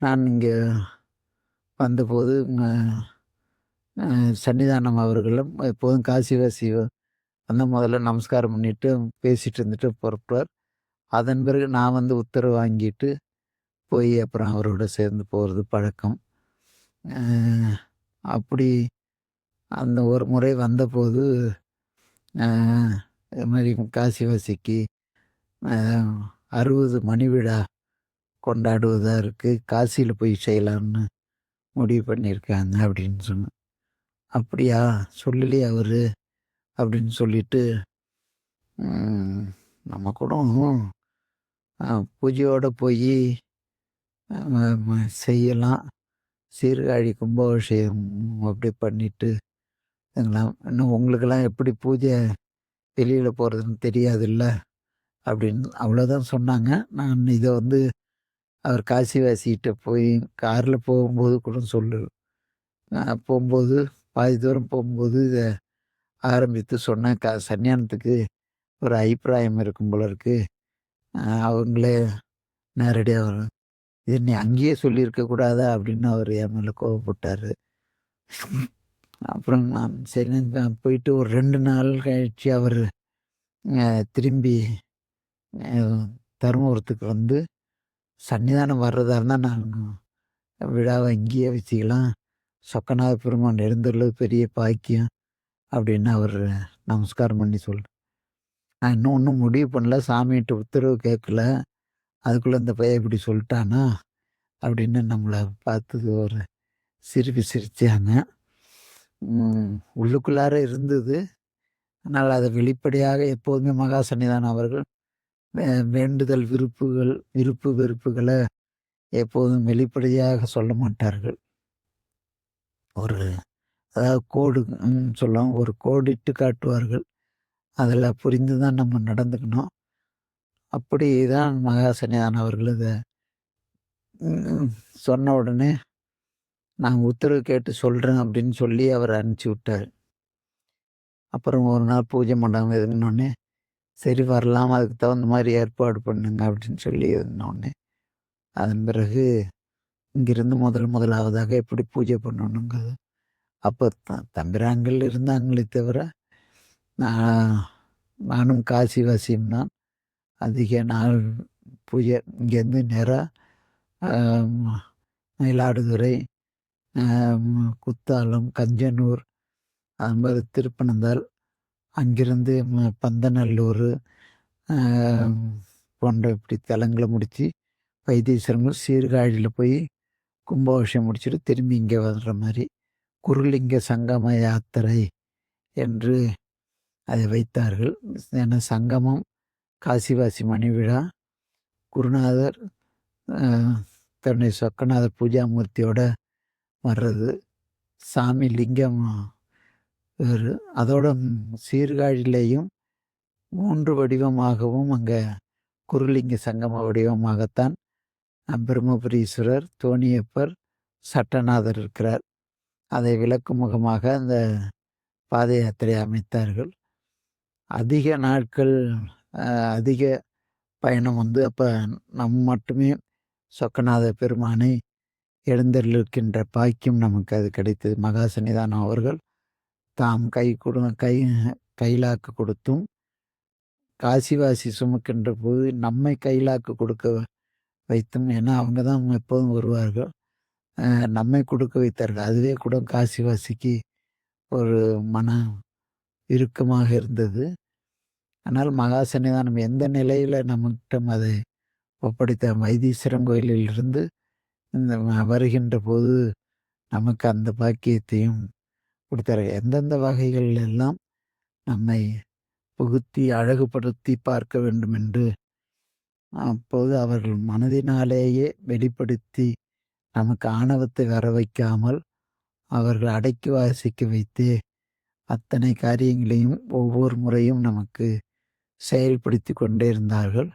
நான் இங்கே வந்தபோது சன்னிதானம் அவர்களும் எப்போதும் காசிவாசி வந்தா முதல்ல நமஸ்காரம் பண்ணிட்டு பேசிட்டு இருந்துட்டு புறப்படுவார். அதன் பிறகு நான் வந்து உத்தரவு வாங்கிட்டு போய் அப்புறம் அவரோட சேர்ந்து போகிறது பழக்கம். அ அப்படி அந்த ஒரு முறை வந்தபோது அ இது மாரி காசிவாசிக்கு அ 60 மணி விழா கொண்டாடுவதா இருக்கு. காசியில போய் செய்யலாம்னு முடிவு பண்ணியிருக்காங்க அப்படின்னு சொன்னேன். "அப்படியா? சொல்லலையே அவரு?" அப்படின்னு சொல்லிட்டு, ம் நம்ம கூட பூஜையோட போயி ம ம செய்யலாம். சீர்காழி கும்பாபிஷேகம் அப்படி பண்ணிட்டு இருக்கலாம். இன்னும் உங்களுக்கெல்லாம் எப்படி பூஜை வெளியில போறதுன்னு தெரியாதுல்ல அப்படின்னு அவ்வளோதான் சொன்னாங்க. நான் இத வந்து அவர் காசிவாசிகிட்ட போய் கார்ல போகும்போது கூட போம்போது பாதி தூரம் போகும்போது இத ஆரம்பித்து சொன்னேன். சன்னியானத்துக்கு ஒரு அபிப்பிராயம் இருக்கும் போல இருக்கு. அவங்களே நேரடியா "இத நீ அங்கேயே சொல்லியிருக்க கூடாதா?" அப்படின்னு அவரு என் மேல கோவப்பட்டாரு. அப்புறம் நான் சரி நான் போயிட்டு ஒரு 2 நாள் கழிச்சு அவரு திரும்பி அ தருமபுரத்துக்கு வந்து, "சன்னிதானம் வர்றதா இருந்தா நான் விழாவ இங்கேயே வச்சுக்கலாம். சொக்கநாத பெருமான் எழுந்தருளது பெரிய பாக்கியம்." அப்படின்னு அவரு நமஸ்காரம் பண்ணி நான் இன்னும் ஒண்ணும் முடிவு பண்ணல. சாமிகிட்ட உத்தரவு கேட்கல. அதுக்குள்ள இந்த பையன் இப்படி சொல்ட்டானா? அப்படின்னு நம்மள பார்த்து ஒரு சிரிப்பு சிரிச்சாங்க. உள்ளுக்குள்ளார இருந்தது. ஆனால் அத வெளிப்படையாக எப்போதுமே மகா சன்னிதானம் அவர்கள் வே வேண்டுதல் விருப்பு வெறுப்புகள எப்போதும் வெளிப்படையாக சொல்ல மாட்டார்கள். ஒரு அதாவது கோடு சொல்லுவாங்க. ஒரு கோடிட்டு காட்டுவார்கள். அதில புரிந்து தான் நம்ம நடந்துக்கணும். அப்படிதான் மகா சன்னிதானம் அவர்கள் இத ம் சொன்ன உடனே, நான் உத்தரவு கேட்டு சொல்றேன் அப்படின்னு சொல்லி அவர் அனுப்பிச்சு விட்டாரு. அப்புறம் ஒரு நாள் பூஜை மண்டபம் இதுன்னோனே, சரி வரலாம். அதுக்கு தகுந்த மாரி ஏற்பாடு பண்ணுங்க அப்படின்னு சொல்லி இருந்தோனே, அதன் பிறகு இங்கிருந்து முதலாவதாக எப்படி பூஜை பண்ணணுங்கிறது அப்ப தம்பிரான்கள் இருந்தாங்களே தவிர, நான் நானும் காசிவாசியும் தான். அதிக நாள் பூஜை இங்கேருந்து நேரா அ மயிலாடுதுறை, அ குத்தாலம், கஞ்சனூர், அது மாரி திருப்பனந்தாள், அங்கிருந்து பந்தநல்லூர் அ போன்ற இப்படி தலங்கள முடிச்சு, வைத்தீஸ்வரன் சீர்காழியில போய் கும்பாபிஷேகம் முடிச்சுட்டு திரும்பி இங்க வர்ற மாரி, குருலிங்க சங்கம யாத்திரை என்று அதை வைத்தார்கள். ஏன்னா சங்கமம், காசிவாசி மணி விழா, குருநாதர் அ தன்னுடைய சொக்கநாதர் பூஜாமூர்த்தியோட வர்றது, சாமி லிங்கம் வேறு. அதோட சீர்காழியிலேயும் 3 வடிவமாகவும் அங்க குருலிங்க சங்கம வடிவமாகத்தான் பிரம்மபுரீஸ்வரர், தோணியப்பர், சட்டநாதர் இருக்கிறார். அதை விளக்கும் முகமாக அந்த பாத யாத்திரை அமைத்தார்கள். அதிக நாட்கள் அ அதிக பயணம் வந்து அப்ப மட்டுமே சொக்கநாத பெருமானை எழுந்தருளிருக்கின்ற பாக்கியம் நமக்கு அது கிடைத்தது. மகா சன்னிதானம் அவர்கள் தாம் கைலாக்கு கொடுத்தும், காசிவாசி சுமக்கின்ற போது நம்மை கைலாக்கு கொடுக்க வைத்தும் ஏன்னா அவங்க தான் எப்போதும் வருவார்கள். நம்மை கொடுக்க வைத்தார்கள். அதுவே கூட காசிவாசிக்கு ஒரு மன இறுக்கமாக இருந்தது. ஆனால் மகா சன்னிதானம் எந்த நிலையில நம்மிடம் அதை ஒப்படைத்த வைத்தீஸ்வரன் கோயிலிலிருந்து இந்த வருகின்ற போது நமக்கு அந்த பாக்கியத்தையும் கொடுத்தாரு. எந்தெந்த வகைகள் எல்லாம் நம்மை புகுத்தி அழகுபடுத்தி பார்க்க வேண்டும் என்று அப்போது அவர்கள் மனதினாலேயே வெளிப்படுத்தி நமக்கு ஆணவத்தை வர வைக்காமல் அவர்கள் அடக்கி வாசிக்க வைத்தே அத்தனை காரியங்களையும் ஒவ்வொரு முறையும் நமக்கு செயல்படுத்தி கொண்டே இருந்தார்கள்.